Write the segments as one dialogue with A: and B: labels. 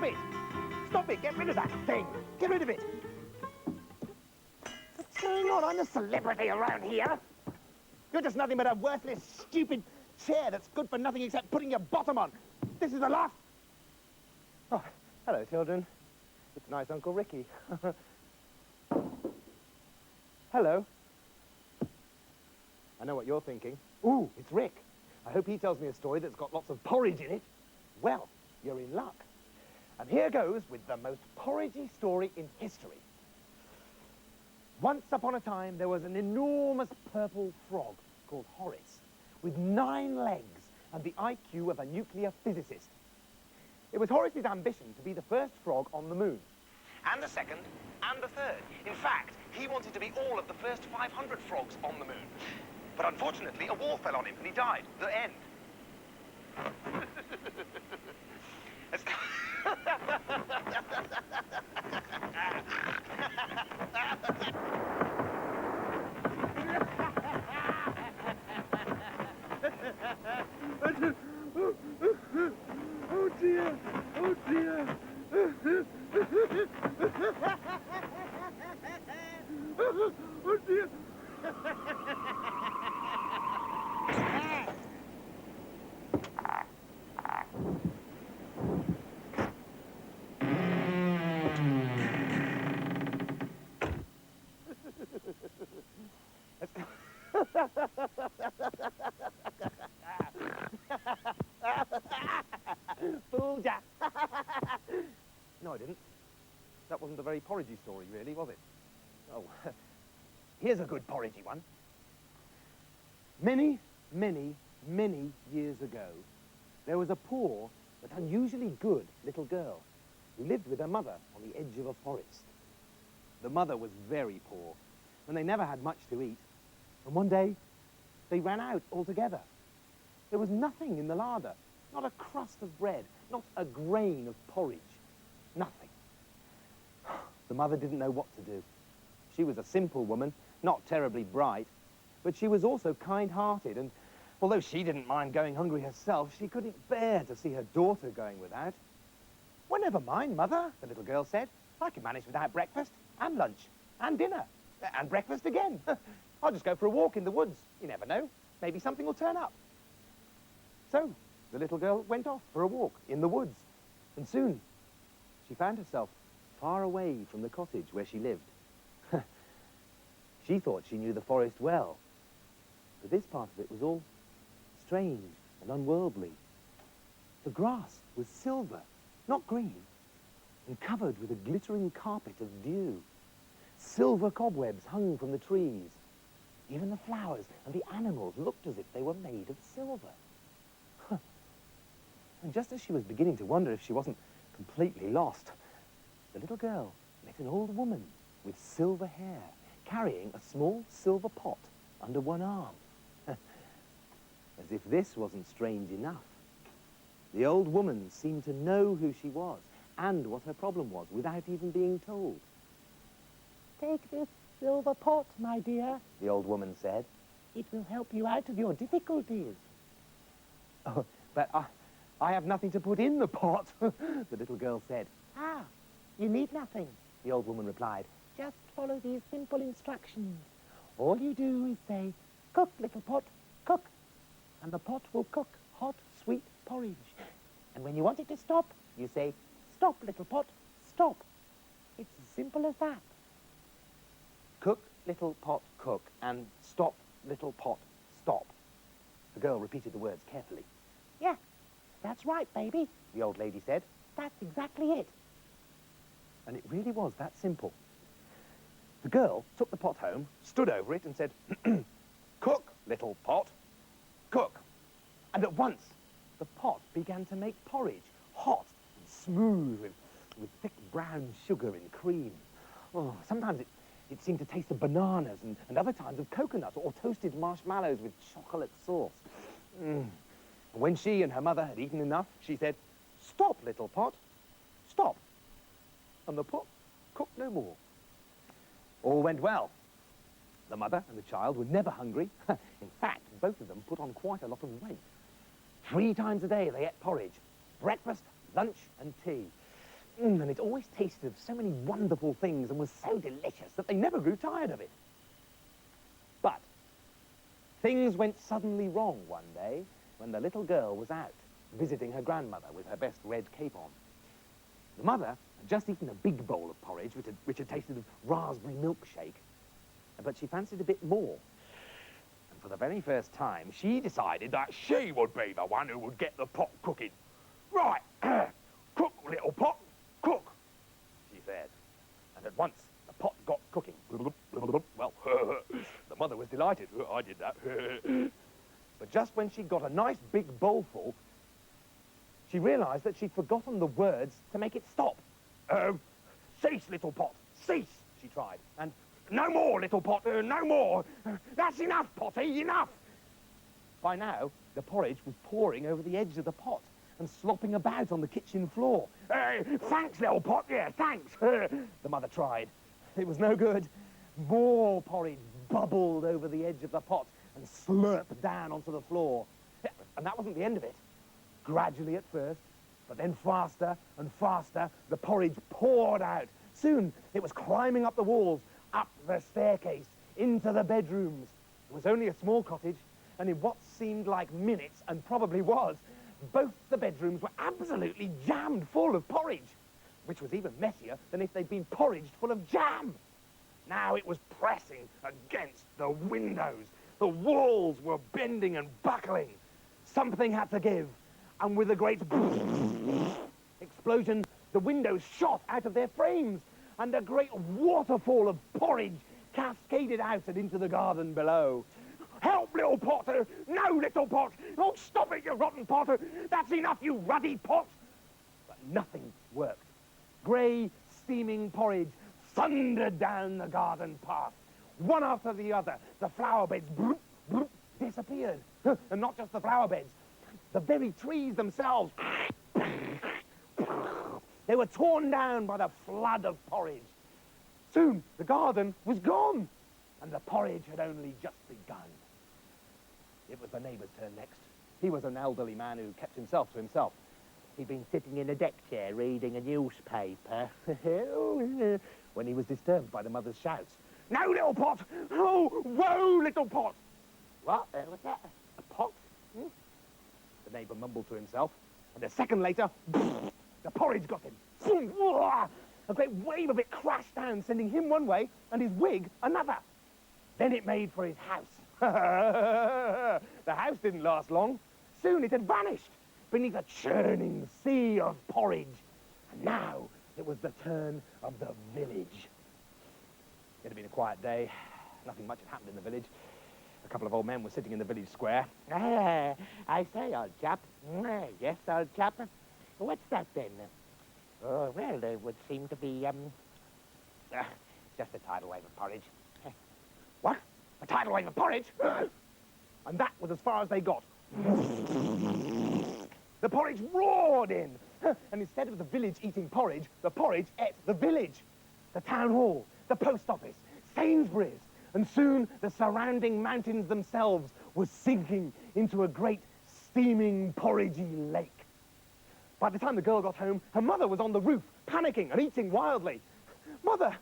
A: Stop it! Stop it! Get rid of that thing! Get rid of it! What's going on? I'm the celebrity around here. You're just nothing but a worthless, stupid chair that's good for nothing except putting your bottom on. This is the last... Oh, hello, children. It's nice Uncle Ricky. Hello. I know what you're thinking. Ooh, it's Rik. I hope he tells me a story that's got lots of porridge in it. Well, you're in luck. And here goes with the most porridgey story in history. Once upon a time, there was an enormous purple frog called Horace, with 9 legs and the IQ of a nuclear physicist. It was Horace's ambition to be the first frog on the moon, and the second, and the third. In fact, he wanted to be all of the first 500 frogs on the moon. But unfortunately, a wall fell on him and he died. The end. Oh dear, oh dear. Oh dear. Fooled ya. No, I didn't. That wasn't a very porridgey story, really, was it? Oh, here's a good porridgey one. Many, many, many years ago, there was a poor but unusually good little girl who lived with her mother on the edge of a forest. The mother was very poor, and they never had much to eat. And one day, they ran out altogether. There was nothing in the larder, not a crust of bread, not a grain of porridge, nothing. The mother didn't know what to do. She was a simple woman, not terribly bright, but she was also kind-hearted, and although she didn't mind going hungry herself, she couldn't bear to see her daughter going without. Well, never mind, Mother, the little girl said. I can manage without breakfast, and lunch, and dinner, and breakfast again. I'll just go for a walk in the woods. You never know. Maybe something will turn up. So, the little girl went off for a walk in the woods, and soon she found herself far away from the cottage where she lived. She thought she knew the forest well, but this part of it was all strange and unworldly. The grass was silver, not green, and covered with a glittering carpet of dew. Silver cobwebs hung from the trees. Even the flowers and the animals looked as if they were made of silver. And just as she was beginning to wonder if she wasn't completely lost, the little girl met an old woman with silver hair, carrying a small silver pot under one arm. As if this wasn't strange enough, the old woman seemed to know who she was and what her problem was without even being told.
B: Take this silver pot, my dear,
A: The old woman said.
B: it will help you out of your difficulties.
A: Oh, but I have nothing to put in the pot, the little girl said.
B: Ah, you need nothing.
A: The old woman replied.
B: Just follow these simple instructions. All you do is say, cook, little pot, cook. And the pot will cook hot, sweet porridge. And when you want it to stop, you say, stop, little pot, stop. It's as simple as that.
A: Cook, little pot, cook, and stop, little pot, stop. The girl repeated the words carefully.
B: Yeah, that's right, baby.
A: The old lady said.
B: That's exactly it.
A: And it really was that simple. The girl took the pot home, stood over it, and said, cook, little pot, cook. And at once, the pot began to make porridge, hot and smooth, with thick brown sugar and cream. Oh, sometimes it seemed to taste of bananas, and other times of coconut or toasted marshmallows with chocolate sauce. And when she and her mother had eaten enough, she said, stop, little pot, stop. And the pot cooked no more. All went well. The mother and the child were never hungry. In fact, both of them put on quite a lot of weight. 3 times a day they ate porridge, breakfast, lunch, and tea. and it always tasted of so many wonderful things and was so delicious that they never grew tired of it. But things went suddenly wrong one day when the little girl was out visiting her grandmother with her best red cape on. The mother had just eaten a big bowl of porridge, which had tasted of raspberry milkshake, but she fancied a bit more. And for the very first time, she decided that she would be the one who would get the pot cooking. Right, cook, little pot, cook, she said. And at once, the pot got cooking. Well, the mother was delighted. I did that. But just when she got a nice big bowlful, she realised that she'd forgotten the words to make it stop. Cease, little pot, cease, she tried. And no more, little pot, no more. That's enough, Potty, enough. By now, the porridge was pouring over the edge of the pot and slopping about on the kitchen floor. Thanks, little pot, yeah, thanks. The mother tried. It was no good. More porridge bubbled over the edge of the pot and slurped down onto the floor. And that wasn't the end of it. Gradually at first, but then faster and faster, the porridge poured out. Soon, it was climbing up the walls, up the staircase, into the bedrooms. It was only a small cottage, and in what seemed like minutes, and probably was, both the bedrooms were absolutely jammed full of porridge, which was even messier than if they'd been porridged full of jam. Now it was pressing against the windows. The walls were bending and buckling. Something had to give. And with a great explosion, the windows shot out of their frames, and a great waterfall of porridge cascaded out and into the garden below. Help, little Potter! No, little pot! Oh, stop it, you rotten Potter! That's enough, you ruddy pot! But nothing worked. Grey, steaming porridge thundered down the garden path. One after the other, the flower beds disappeared. And not just the flower beds. The very trees themselves, they were torn down by the flood of porridge. Soon, the garden was gone, and the porridge had only just begun. It was the neighbour's turn next. He was an elderly man who kept himself to himself. He'd been sitting in a deck chair reading a newspaper when he was disturbed by the mother's shouts. No, little pot! Oh, whoa, little pot! What? What's that? A pot? The neighbour mumbled to himself, and a second later, the porridge got him. A great wave of it crashed down, sending him one way and his wig another. Then it made for his house. The house didn't last long. Soon it had vanished beneath a churning sea of porridge. And now it was the turn of the village. It had been a quiet day. Nothing much had happened in the village. A couple of old men were sitting in the village square. I say, old chap. Yes, old chap. What's that, then? Well, there would seem to be, just a tidal wave of porridge. What? A tidal wave of porridge? And that was as far as they got. The porridge roared in. And instead of the village eating porridge, the porridge ate the village. The town hall, the post office, Sainsbury's, and soon the surrounding mountains themselves were sinking into a great steaming porridgey lake. By the time the girl got home, her mother was on the roof, panicking and eating wildly. Mother,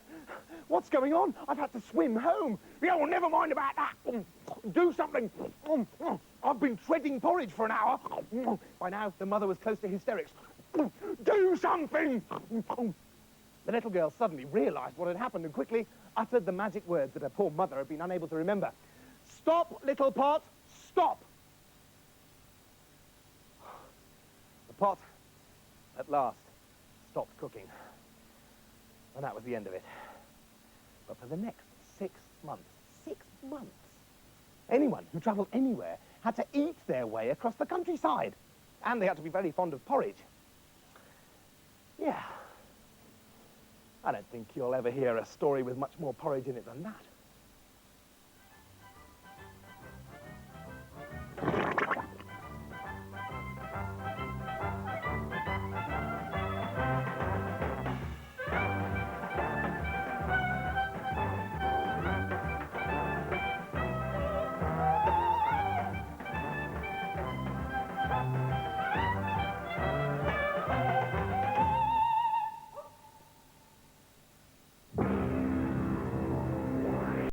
A: what's going on? I've had to swim home. Yeah, well, never mind about that. Do something. I've been treading porridge for an hour. By now, the mother was close to hysterics. Do something. The little girl suddenly realized what had happened and quickly uttered the magic words that her poor mother had been unable to remember. Stop, little pot, stop. The pot, at last, stopped cooking. And that was the end of it. But for the next 6 months, anyone who travelled anywhere had to eat their way across the countryside. And they had to be very fond of porridge. Yeah. I don't think you'll ever hear a story with much more porridge in it than that.